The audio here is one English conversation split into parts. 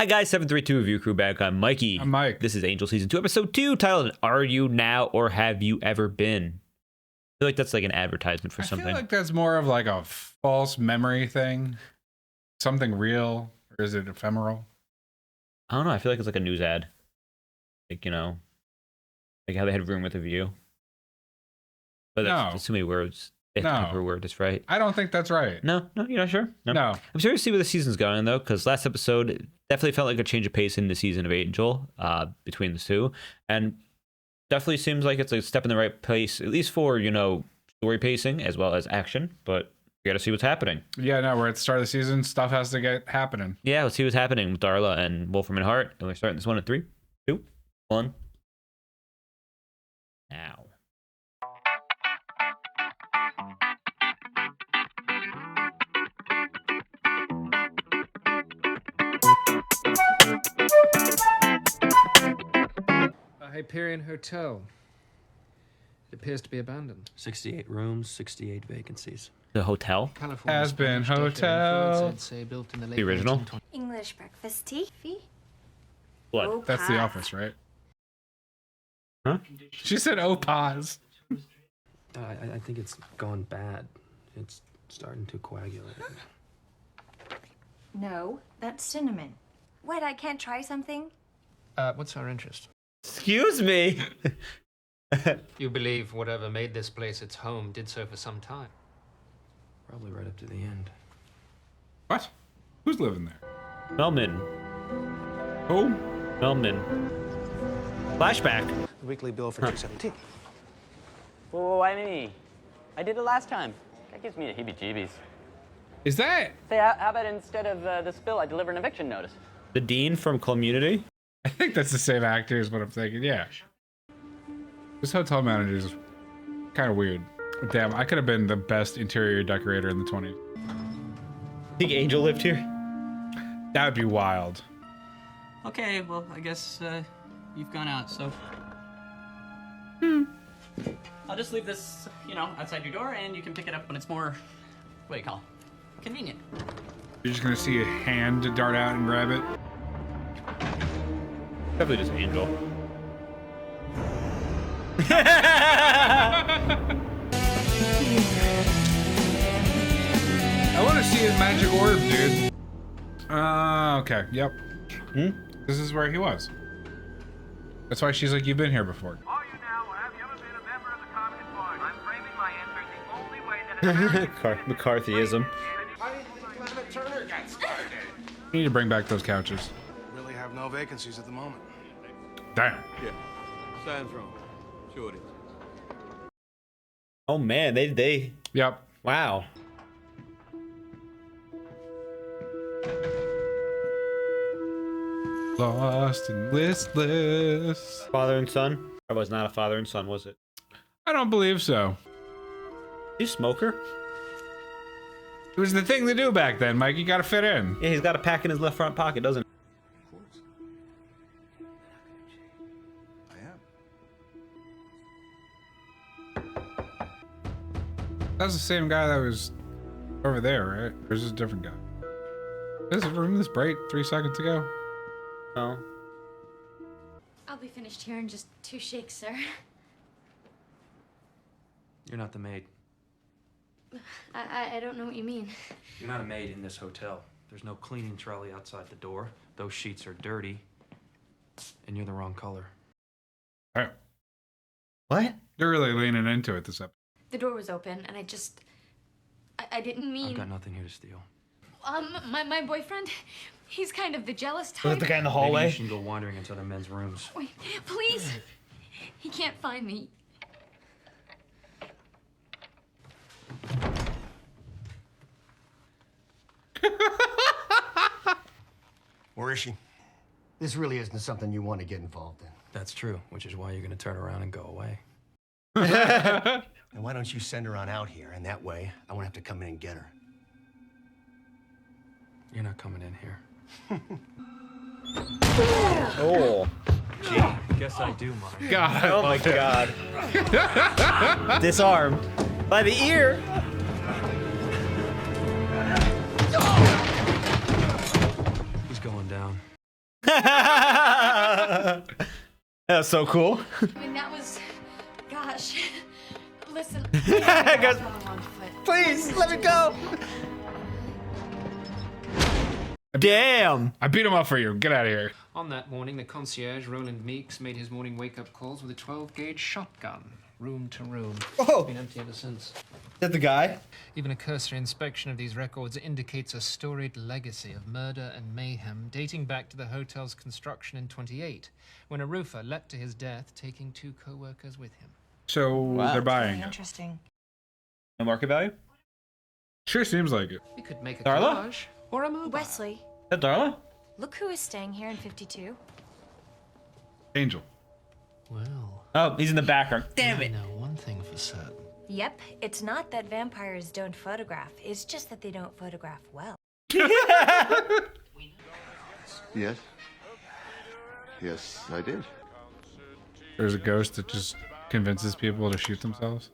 Hi guys, 732 Review Crew back. I'm Mikey. I'm Mike. This is Angel Season 2, Episode 2, titled Are You Now or Have You Ever Been? I feel like that's like an advertisement for something. I feel like that's more of like a false memory thing. Something real, or is it ephemeral? I don't know. I feel like it's like a news ad. Like, you know, like how they had Room with a View. But that's too many words. If every word is right. I don't think that's right. No, you're not sure? No. I'm curious to see where the season's going, though, because last episode definitely felt like a change of pace in the season of Angel between the two. And definitely seems like it's a step in the right place, at least for, you know, story pacing as well as action. But we got to see what's happening. Yeah, no, we're at the start of the season. Stuff has to get happening. Yeah, let's see what's happening with Darla and Wolfram and Hart. And we're starting this one in 3, 2, 1. Now. Hyperion Hotel. It appears to be abandoned. 68 rooms, 68 vacancies. The hotel? Has been hotel. Built in The original? English breakfast tea. What? That's The Office, right? Huh? She said, "Oh, pause." I think it's gone bad. It's starting to coagulate. No, that's cinnamon. What, I can't try something? What's our interest? Excuse me. You believe whatever made this place its home did so for some time. Probably right up to the end. What? Who's living there? Melman. Oh, Melman. Flashback. The weekly bill for 217. Well, why me? I did it last time. That gives me the heebie-jeebies. is that? Say, how about instead of this bill, I deliver an eviction notice? The Dean from Community. I think that's the same actor is what I'm thinking. Yeah. This hotel manager is kind of weird. Damn, I could have been the best interior decorator in the 20s. Think Angel lived here? That would be wild. Okay, well, I guess you've gone out, so... I'll just leave this, you know, outside your door, and you can pick it up when it's more, what do you call it? Convenient. You're just gonna see a hand dart out and grab it. Definitely just Angel. I want to see his magic orb, dude. Okay, yep. This is where he was. That's why she's like, you've been here before. Are you now, or have you ever been a member of the Communist Party? I'm framing my answer the only way that an McCarthyism. How did the Planet Turner get started? You need to bring back those couches. Really have no vacancies at the moment. Damn. Yeah, sounds wrong. Sure it is. Oh man, they Yep. wow. Lost and listless. Father and son? Or was not a father and son, was it? I don't believe so. You smoker? It was the thing to do back then, Mike. You gotta fit in. Yeah, he's got a pack in his left front pocket, doesn't he? That's the same guy that was over there, right? Or is this a different guy? This room this bright 3 seconds ago. No. I'll be finished here in just 2 shakes, sir. You're not the maid. I don't know what you mean. You're not a maid in this hotel. There's no cleaning trolley outside the door. Those sheets are dirty. And you're the wrong color. All right. What? You're really leaning into it this episode. The door was open, and I didn't mean... I've got nothing here to steal. My boyfriend, he's kind of the jealous Was type. it the guy in the Maybe hallway? you shouldn't go wandering into other men's rooms. Wait, please. He can't find me. Where is she? This really isn't something you want to get involved in. That's true, which is why you're gonna turn around and go away. And why don't you send her on out here, and that way I won't have to come in and get her. You're not coming in here. Oh. Gee, guess I do, Mike. God, I Oh my love it. god. Disarmed. By the ear. He's going down. That's so cool. I mean, that was, gosh. Listen. Guys, Wrong on foot. please let me go. Damn. I beat him up for you. Get out of here. On that morning, the concierge, Roland Meeks, made his morning wake-up calls with a 12-gauge shotgun, room to room. Oh. It's been empty ever since. Is that the guy? Even a cursory inspection of these records indicates a storied legacy of murder and mayhem dating back to the hotel's construction in 28, when a roofer leapt to his death, taking 2 co-workers with him. So they're buying it. Interesting. No market value? Sure seems like it. You could make a Darla? collage or a mobile. Wesley, Is that Darla? look who is staying here in 52. Angel. Well, Oh, he's in the background. Damn I it. know one thing for certain. Yep, it's not that vampires don't photograph. It's just that they don't photograph well. Yes. Yes, I did. There's a ghost that just convinces people to shoot themselves.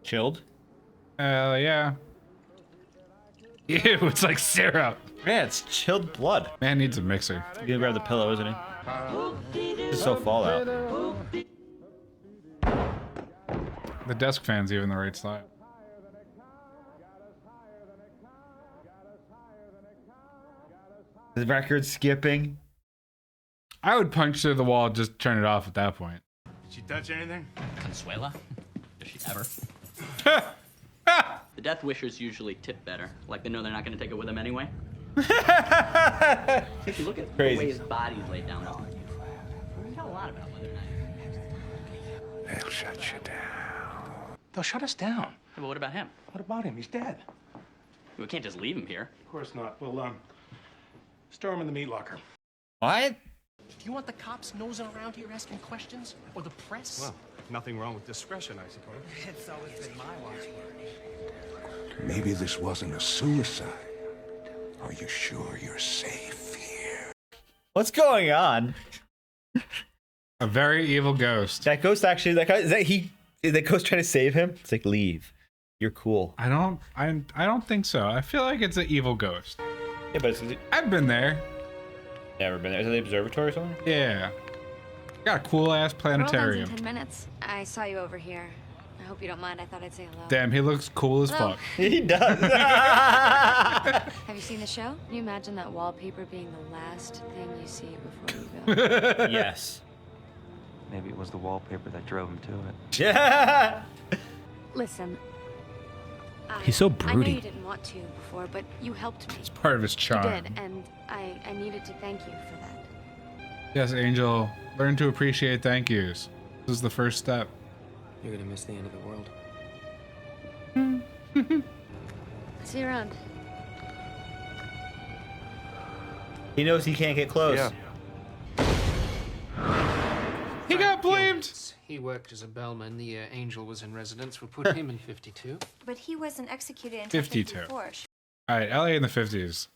Chilled? Yeah. Ew, it's like syrup. Yeah, it's chilled blood. Man needs a mixer. He's gonna grab the pillow, isn't he? This is so Fallout. The desk fan's even the right side. The record skipping. I would punch through the wall and just turn it off at that point. Did she touch anything? Consuela? Does she ever? The Death Wishers usually tip better. Like they know they're not going to take it with them anyway. If you look at Crazy. the way his body's laid down, though, you tell a lot about whether or not. They'll shut you down. They'll shut us down. Yeah, but what about him? What about him? He's dead. We can't just leave him here. Of course not. We'll, store him in the meat locker. What? Do you want the cops nosing around here asking questions? Or the press? Well, nothing wrong with discretion, I suppose. It's always been my watchword. Maybe this wasn't a suicide. Are you sure you're safe here? What's going on? A very evil ghost. That ghost actually, that guy, is that ghost trying to save him? It's like, leave. You're cool. I don't think so. I feel like it's an evil ghost. Yeah, but it's I've been there. never been there. Is it the observatory or something? Yeah. Got a cool ass planetarium. 10 minutes. I saw you over here. I hope you don't mind. I thought I'd say hello. Damn, he looks cool as Hello. fuck. He does. Have you seen the show? Can you imagine that wallpaper being the last thing you see before you go? Yes. Maybe it was the wallpaper that drove him to it. Yeah. Listen. He's so I know broody. you didn't want to before, but you helped me. It's part of his You charm. did, and I needed to thank you for that. Yes, Angel. Learn to appreciate thank yous. This is the first step. You're gonna miss the end of the world. See you around. He knows he can't get close. Yeah. He got blamed. He worked as a bellman the year Angel was in residence. We'll put him in 52. But he wasn't executed until 52. 54. All right, LA in the 50s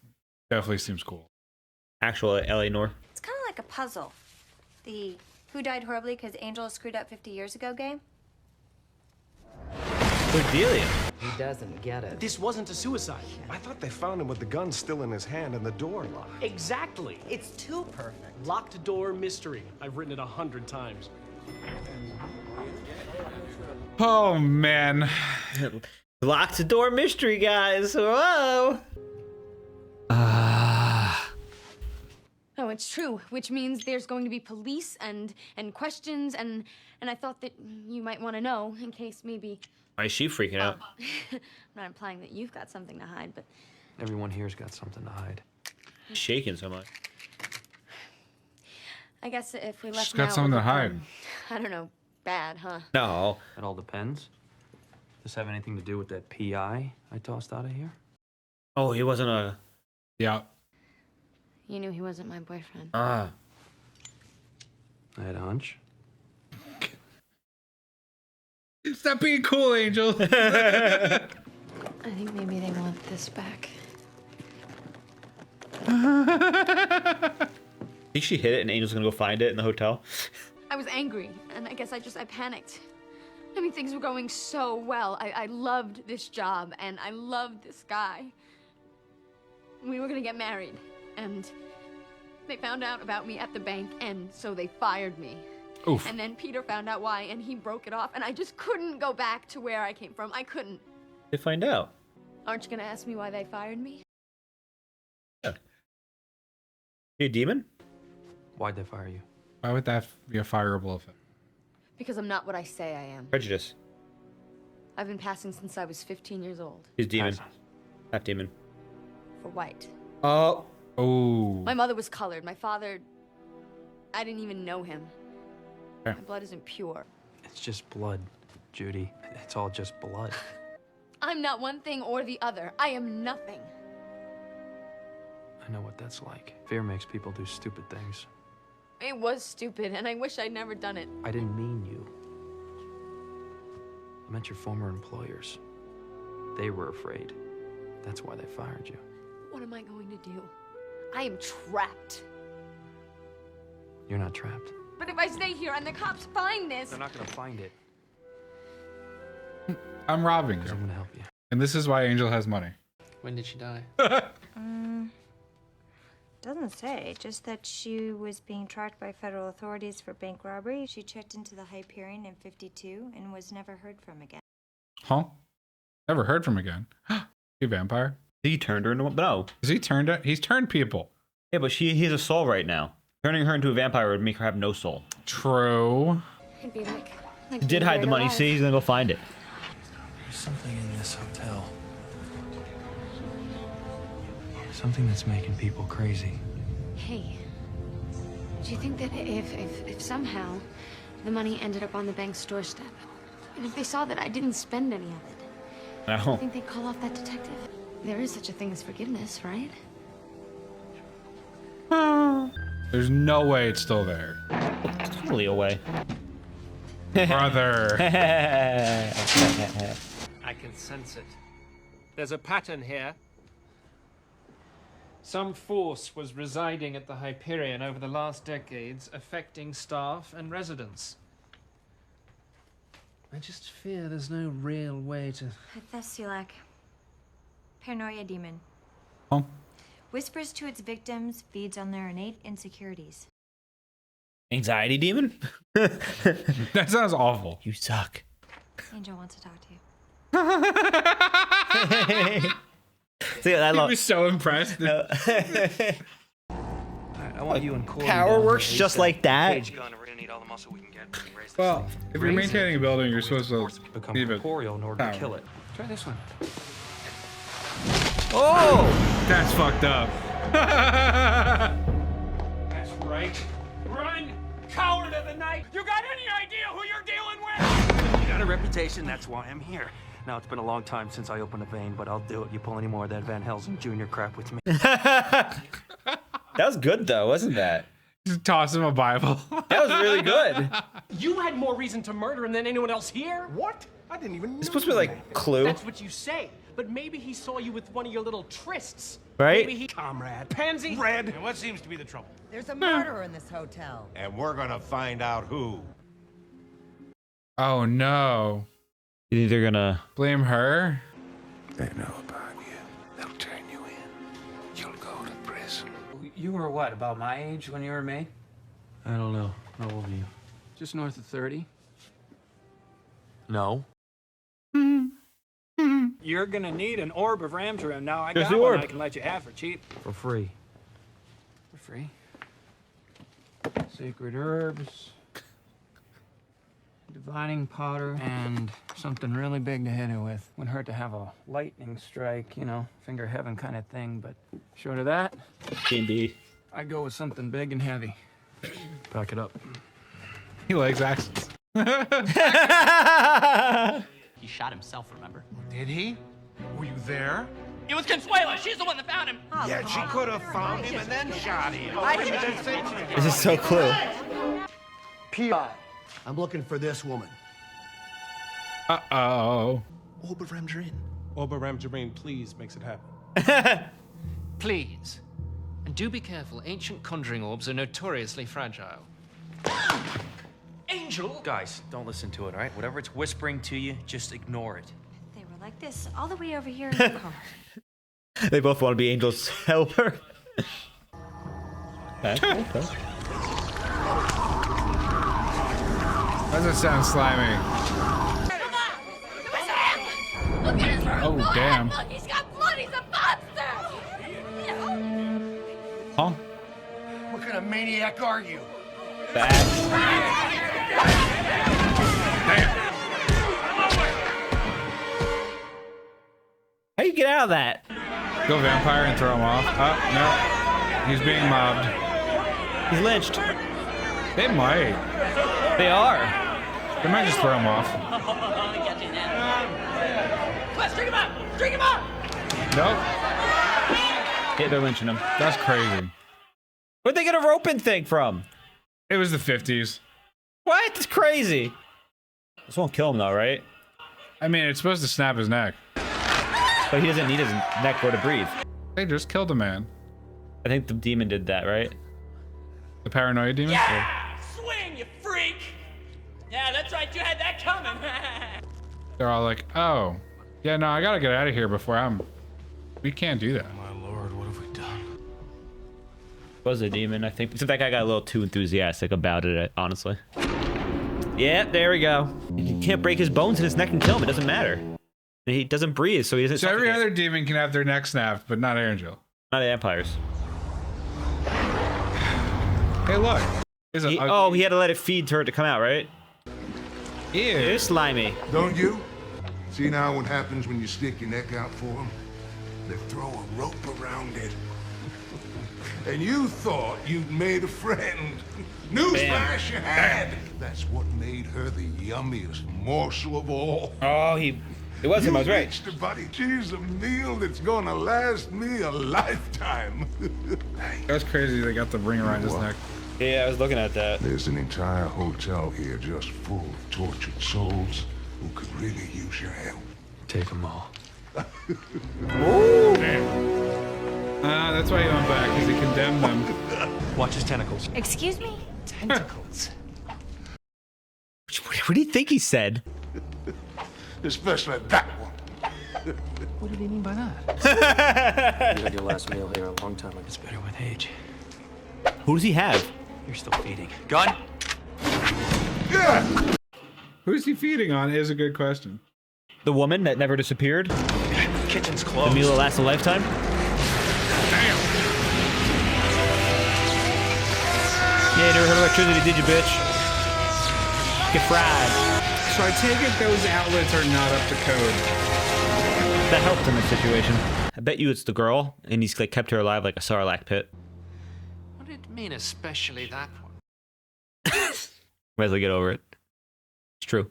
definitely seems cool. Actual LA Noir. It's kind of like a puzzle. The who died horribly because Angel screwed up 50 years ago game. Cordelia. He doesn't get it. This wasn't a suicide. I thought they found him with the gun still in his hand and the door locked. Exactly. It's too perfect. Locked door mystery. I've written it 100 times. Oh man. Locked door mystery, guys. Whoa. Oh, it's true, which means there's going to be police and questions and I thought that you might want to know in case maybe. Why is she freaking out? I'm not implying that you've got something to hide, but Everyone here's got something to hide. She's shaking so much. I guess if we left She's got now, it something would to look, hide. I don't know, bad, huh? No. It all depends. Does this have anything to do with that PI I tossed out of here? Oh, he wasn't a. Yeah. You knew he wasn't my boyfriend. Ah. I had a hunch. Stop being cool, Angel. I think maybe they want this back. I think she hit it and Angel's gonna go find it in the hotel. I was angry, and I guess I panicked. I mean, things were going so well. I loved this job, and I loved this guy. We were gonna get married, and they found out about me at the bank, and so they fired me. Oof. And then Peter found out why, and he broke it off, and I just couldn't go back to where I came from. I couldn't. They find out. Aren't you gonna ask me why they fired me? You a demon? Why'd they fire you? Why would that be a fireable offense? Because I'm not what I say I am. Prejudice. I've been passing since I was 15 years old. He's demon. Half demon. For white. Oh. Oh. My mother was colored. My father, I didn't even know him. Okay. My blood isn't pure. It's just blood, Judy. It's all just blood. I'm not one thing or the other. I am nothing. I know what that's like. Fear makes people do stupid things. It was stupid, and I wish I'd never done it. I didn't mean you. I meant your former employers. They were afraid. That's why they fired you. What am I going to do? I am trapped. You're not trapped. But if I stay here and the cops find this... They're not gonna find it. I'm robbing you. I'm gonna help you. And this is why Angel has money. When did she die? Doesn't say, just that she was being tracked by federal authorities for bank robbery. She checked into the Hyperion in '52 and was never heard from again. Huh? Never heard from again. You vampire? He turned her into one. No. Is he turned? He's turned people. Yeah, but he's a soul right now. Turning her into a vampire would make her have no soul. True. It'd be like He did hide the money. See, he's gonna go find it. There's something in this hotel. Something that's making people crazy. Hey, do you think that if somehow the money ended up on the bank's doorstep, and if they saw that I didn't spend any of it, do you No. think they'd call off that detective? There is such a thing as forgiveness, right? There's no way it's still there. Totally away. Brother. I can sense it. There's a pattern here. Some force was residing at the Hyperion over the last decades, affecting staff and residents. I just fear there's no real way to... Thesilac. Paranoia demon. Huh? Whispers to its victims, feeds on their innate insecurities. Anxiety demon? That sounds awful. You suck. Angel wants to talk to you. See, I He love. was so impressed. I want you and Corey. Power works just like that. Cage gun. We're gonna need all the muscle we can get. Raise this Well, thing. if you're Raise maintaining it. a building, you're supposed to become leave it. corporeal in order to power. kill it. Try this one. Oh! That's fucked up. That's right. Run! Coward of the night! You got any idea who you're dealing with? You got a reputation. That's why I'm here. Now, it's been a long time since I opened a vein, but I'll do it. You pull any more of that Van Helsing Jr. crap with me. That was good though, wasn't that? Just toss him a Bible. That was really good. You had more reason to murder him than anyone else here? What? I didn't even know. It's supposed to be like Clue, That's what you say. But maybe he saw you with one of your little trysts. right? Maybe he... Comrade. Pansy? Red. And what seems to be the trouble? There's a murderer in this hotel. And we're gonna find out who. Oh no. You think they're gonna Blame her? They know about you. They'll turn you in. You'll go to prison. You were what, about my age when you were me? I don't know. How old are you? Just north of 30. No. You're gonna need an orb of Ramtarim. Now I Here's got the one orb. I can let you have for cheap. For free. For free. Sacred herbs. Divining powder. And something really big to hit it with. Wouldn't hurt to have a lightning strike, you know, finger heaven kind of thing, but short of that, D&D? I'd go with something big and heavy. Pack it up. He likes accents. He shot himself, remember? Did he? Were you there? It was Consuela. She's the one that found him. Yeah, she could have found him and then shot him. This is so Clue. P.I. I'm looking for this woman. Uh-oh. Orb of Ramjarin. Orb of Ramjarin, please, makes it happen. Please. And do be careful. Ancient conjuring orbs are notoriously fragile. Angel! Guys, don't listen to it, all right? Whatever it's whispering to you, just ignore it. They were like this all the way over here in the car. They both want to be Angel's helper. Okay. Doesn't sound slimy. Look at his Oh, blood. damn. Look, he's got blood. He's a monster. Huh? What kind of maniac are you? How you get out of that? Go vampire and throw him off. Oh, no. He's being mobbed. He's lynched. They might. They are. They might just throw him off. String him up! String him up! Nope. Yeah, they're lynching him. That's crazy. Where'd they get a roping thing from? It was the 50s. What? It's crazy. This won't kill him though, right? I mean, it's supposed to snap his neck. But he doesn't need his neck or to breathe. They just killed a man. I think the demon did that, right? The paranoia demon? Yeah! Swing, you freak! Yeah, that's right. You had that coming. They're all like, oh. Yeah, no, I gotta get out of here before we can't do that. My lord, what have we done? Was a demon, I think. Except that guy got a little too enthusiastic about it, honestly. Yeah, there we go. You can't break his bones in his neck and kill him. It doesn't matter. He doesn't breathe, so he doesn't. So every other demon can have their neck snapped, but not Angel. Not vampires. Hey, look. He had to let it feed to her to come out, right? Ew. It's slimy. Don't you? See now what happens when you stick your neck out for them? They throw a rope around it. And you thought you'd made a friend. Newsflash, you had. That's what made her the yummiest morsel of all. Oh, it was him, I was right. You reached, buddy, choose a meal that's gonna last me a lifetime. That's crazy. They got the ring around his neck. Yeah, I was looking at that. There's an entire hotel here just full of tortured souls who could really use your help. Take them all. Ooh. Damn. That's why he went back, because he condemned them. Watch his tentacles. Excuse me? Tentacles. What do you think he said? Especially that one. What did he mean by that? You had your last meal here a long time ago. It's better with age. Who does he have? You're still feeding. Gun? Yeah! Who's he feeding on is a good question. The woman that never disappeared? The kitchen's The closed. meal that lasts a lifetime? Damn. Yeah, you never heard of electricity, did you, bitch? Get fried. So I take it those outlets are not up to code. That helped in this situation. I bet you it's the girl, and he's like kept her alive like a Sarlacc pit. What did it mean, especially that one? Might as well get over it. It's true.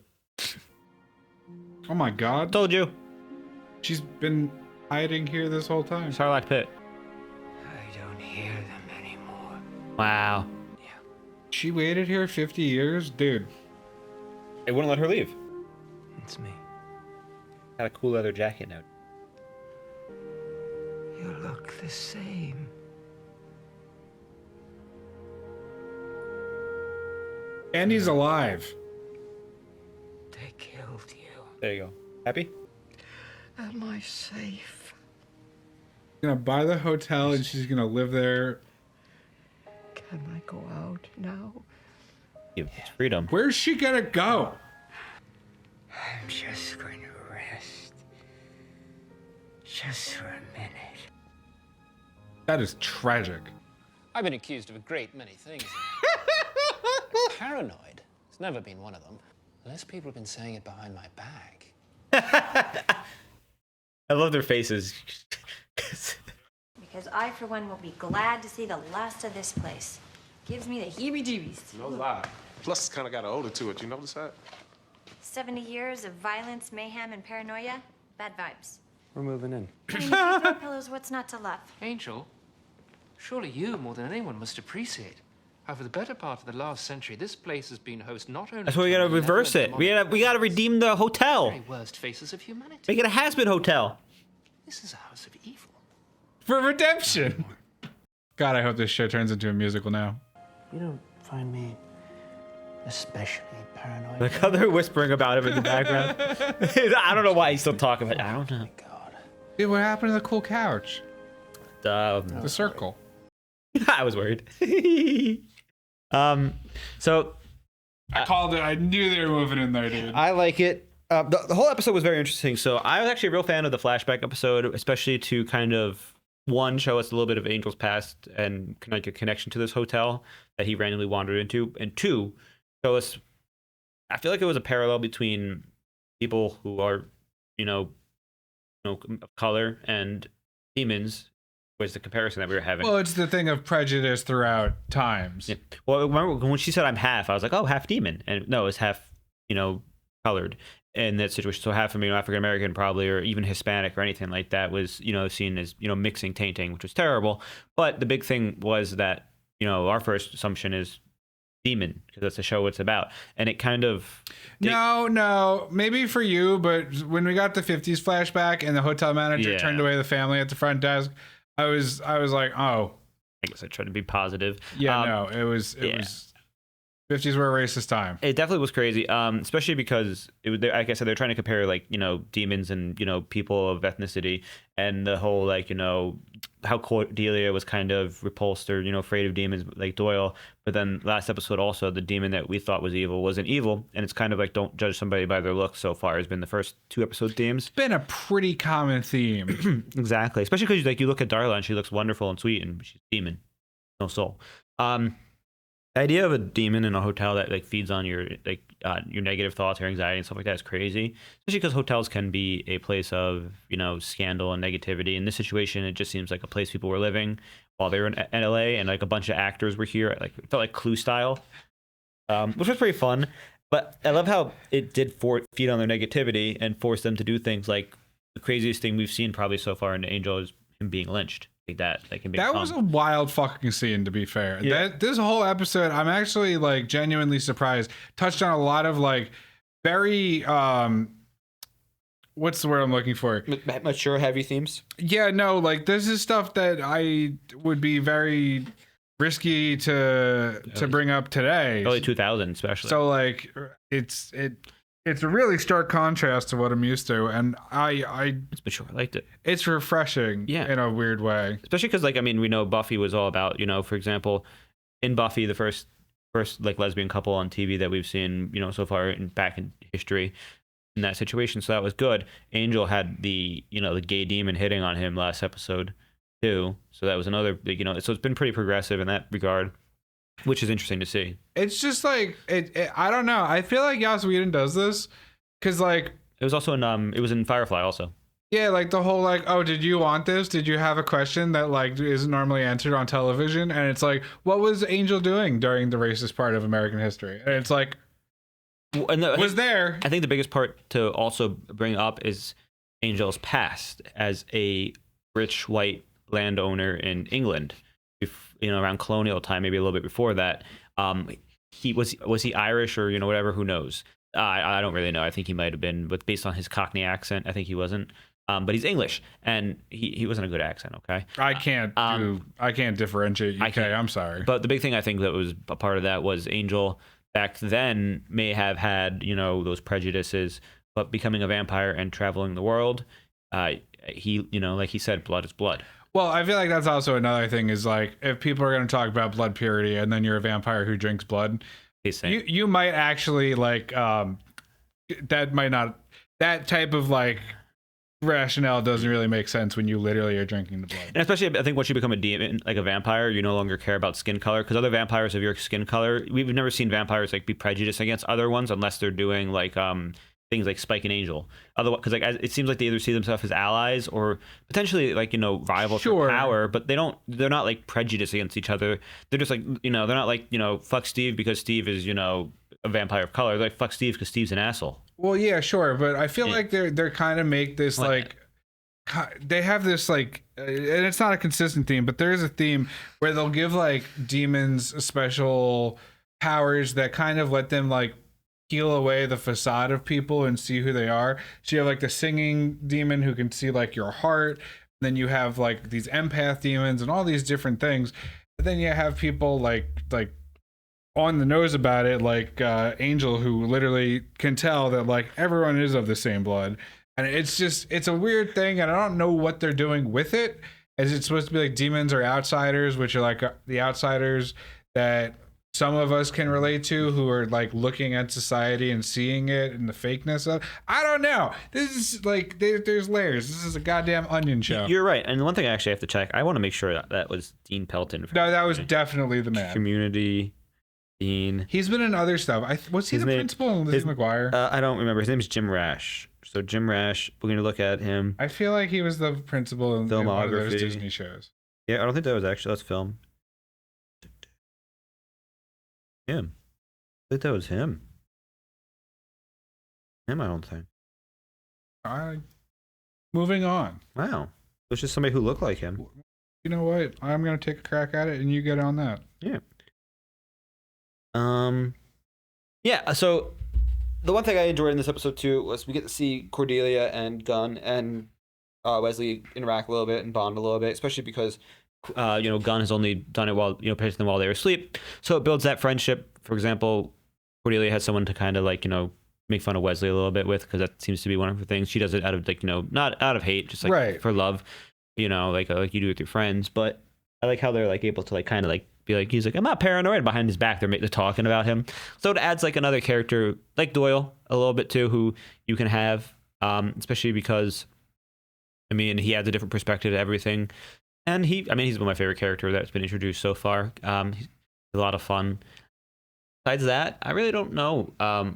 Oh my god. Told you. She's been hiding here this whole time. Sarlacc pit. I don't hear them anymore. Wow. She waited here 50 years? Dude. They wouldn't let her leave. It's me. Got a cool leather jacket now. You look the same. Andy's alive. They killed you. There you go. Happy? Am I safe? Gonna buy the hotel and she's gonna live there. Can I go out now? Give us freedom. Where's she gonna go? I'm just going to rest. Just for a minute. That is tragic. I've been accused of a great many things. Paranoid. It's never been one of them. Unless people have been saying it behind my back. I love their faces. Because I, for one, will be glad to see the last of this place. Gives me the heebie-jeebies. No lie. Plus, it's kind of got an odor to it. You notice that? 70 years of violence, mayhem, and paranoia. Bad vibes. We're moving in. I mean, if you throw pillows, what's not to love? Angel, surely you, more than anyone, must appreciate how for the better part of the last century, this place has been host not only That's why we gotta reverse it. We gotta redeem the hotel. very worst faces of humanity. Make it a has-been hotel. This is a house of evil. For redemption. God, I hope this show turns into a musical now. You don't find me especially paranoid. Like how they're whispering about him in the background. I don't know why he's still talking, but I don't know. Dude, what happened to the cool couch? The circle. I was worried. So I called it. I knew they were moving in there, dude. I like it. The whole episode was very interesting. So I was actually a real fan of the flashback episode, especially to kind of one, show us a little bit of Angel's past and like a connection to this hotel that he randomly wandered into, and two, show us. I feel like it was a parallel between people who are, of color and demons. Was the comparison that we were having? Well, it's the thing of prejudice throughout times. Yeah. Well, remember when she said I'm half, I was like, oh, half demon, and no, it's half, colored in that situation. So half of African American probably, or even Hispanic or anything like that was, seen as mixing, tainting, which was terrible. But the big thing was that our first assumption is demon, because that's the show what it's about, and it kind of no, maybe for you, but when we got the 50s flashback and the hotel manager turned away the family at the front desk, I was like, oh, I guess I tried to be positive. Yeah, no, it was 50s were a racist time. It definitely was crazy, especially because like I said, they're trying to compare demons and people of ethnicity, and the whole how Cordelia was kind of repulsed or afraid of demons like Doyle. But then last episode also, the demon that we thought was evil wasn't evil, and it's kind of like don't judge somebody by their looks. So far has been the first 2 episode themes. It's been a pretty common theme. Exactly, especially because you look at Darla and she looks wonderful and sweet, and she's a demon, no soul. The idea of a demon in a hotel that feeds on your negative thoughts or anxiety and stuff like that is crazy, especially because hotels can be a place of scandal and negativity. In this situation, it just seems like a place people were living while they were in LA, and a bunch of actors were here. It felt like Clue style, which was pretty fun. But I love how it did feed on their negativity and force them to do things like the craziest thing we've seen probably so far in Angel is him being lynched. That was a wild fucking scene, to be fair. Yeah. This whole episode, I'm actually genuinely surprised, touched on a lot of very what's the word I'm looking for, mature heavy themes. Yeah, no, this is stuff that I would be very risky to bring up today, early 2000s especially. So it's a really stark contrast to what I'm used to, and it's mature. I liked it. It's refreshing, in a weird way. Especially because, we know Buffy was all about, for example, in Buffy, the first lesbian couple on TV that we've seen, so far back in history in that situation. So that was good. Angel had the gay demon hitting on him last episode too. So that was another big, so it's been pretty progressive in that regard, which is interesting to see. It's just I don't know. I feel like Joss Whedon does this because it was also in it was in Firefly also. Yeah, the whole oh, did you want this? Did you have a question that isn't normally answered on television? And it's what was Angel doing during the racist part of American history? And it's there. I think the biggest part to also bring up is Angel's past as a rich white landowner in England. Around colonial time, maybe a little bit before that. Was he Irish or whatever? Who knows? I don't really know. I think he might have been, but based on his Cockney accent, I think he wasn't. But he's English, and he wasn't a good accent. Okay, I can't differentiate UK. I'm sorry. But the big thing I think that was a part of that was Angel back then may have had those prejudices, but becoming a vampire and traveling the world, he like he said, blood is blood. Well, I feel like that's also another thing is if people are going to talk about blood purity and then you're a vampire who drinks blood, you might actually that type of rationale doesn't really make sense when you literally are drinking the blood. And especially, I think once you become a demon, like a vampire, you no longer care about skin color, because other vampires of your skin color, we've never seen vampires be prejudiced against other ones unless they're doing things like Spike and Angel. Otherwise, because it seems like they either see themselves as allies or potentially rivals for power, but they're not prejudiced against each other. They're just they're not fuck Steve because Steve is a vampire of color. They're fuck Steve because Steve's an asshole. Well, yeah, sure, but I feel like they're kind of make this they have this and it's not a consistent theme, but there is a theme where they'll give demons special powers that kind of let them peel away the facade of people and see who they are. So you have the singing demon who can see your heart. And then you have these empath demons and all these different things. But then you have people like on the nose about it, Angel, who literally can tell that everyone is of the same blood. And it's a weird thing, and I don't know what they're doing with it. Is it supposed to be like demons or outsiders, which are like the outsiders that some of us can relate to, who are like looking at society and seeing it and the fakeness of? I don't know. This is like there's layers. This is a goddamn onion show. You're right. And one thing I actually have to check. I want to make sure that was Dean Pelton. No, that was definitely the man. Community. Dean. He's been in other stuff. Was he the principal in Lizzie McGuire? I don't remember. His name is Jim Rash. So Jim Rash, we're going to look at him. I feel like he was the principal in one of those Disney shows. Yeah, I don't think that was actually. Let's film. Him. I think that was him. I don't think. Moving on. Wow. It was just somebody who looked like him. You know what? I'm going to take a crack at it, and you get on that. Yeah. Yeah, so the one thing I enjoyed in this episode too was we get to see Cordelia and Gunn and Wesley interact a little bit and bond a little bit, especially because Gunn has only done it while patient them while they were asleep, so it builds that friendship. For example, Cordelia has someone to kind of like make fun of Wesley a little bit with, because that seems to be one of her things. She does it out of like not out of hate, just like for love, like you do with your friends. But I like how they're like able to like kind of like be like, he's like, I'm not paranoid. Behind his back, they're talking about him. So it adds like another character like Doyle a little bit too, who you can have, especially because, he adds a different perspective to everything. And he's one of my favorite characters that's been introduced so far. He's a lot of fun. Besides that, I really don't know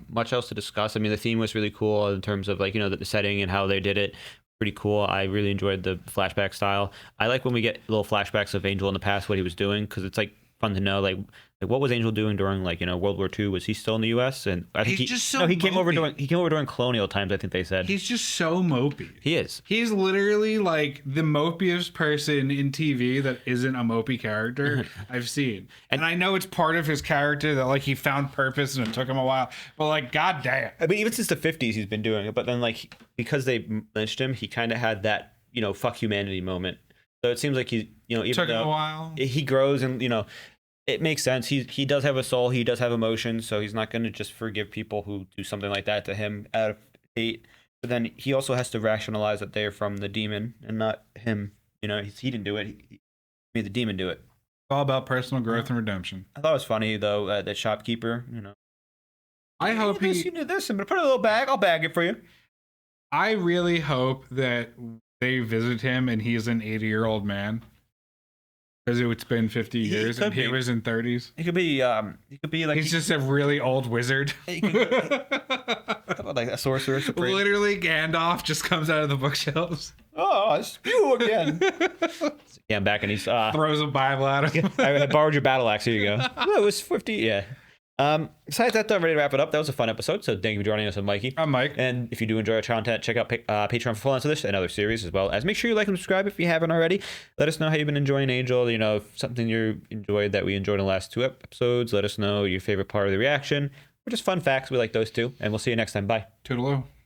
much else to discuss. The theme was really cool in terms of like, the setting and how they did it. Pretty cool. I really enjoyed the flashback style. I like when we get little flashbacks of Angel in the past, what he was doing, because it's like fun to know like what was Angel doing during like World War II? Was he still in the U.S.? And I think he came over during colonial times. I think they said he's just so mopey. He is. He's literally like the mopiest person in TV that isn't a mopey character I've seen. And I know it's part of his character that like he found purpose and it took him a while. But like, goddamn. Even since the 50s, he's been doing it. But then like because they lynched him, he kind of had that fuck humanity moment. So it seems like he even took him though a while. He grows and it makes sense. He does have a soul. He does have emotions. So he's not going to just forgive people who do something like that to him out of hate. But then he also has to rationalize that they're from the demon and not him. He didn't do it. He made the demon do it. It's all about personal growth and redemption. I thought it was funny though, that shopkeeper. I hope you need this. I'm gonna put it in a little bag. I'll bag it for you. I really hope that they visit him and he's an 80-year-old man. Because it's been 50 years and he was in 30s. He could be like he's just a really old wizard. Like a sorcerer. Supreme. Literally, Gandalf just comes out of the bookshelves. Oh, it's you again. Yeah, I'm back and he's throws a Bible at him. I borrowed your battle axe. Here you go. Oh, it was 50. Yeah. Besides that, I'm ready to wrap it up. That was a fun episode. So thank you for joining us. I'm Mikey. I'm Mike. And if you do enjoy our content, check out Patreon for full answer this and other series, as well as make sure you like and subscribe if you haven't already. Let us know how you've been enjoying Angel. If something you enjoyed that we enjoyed in the last 2 episodes. Let us know your favorite part of the reaction or just fun facts. We like those too. And we'll see you next time. Bye. Toodaloo.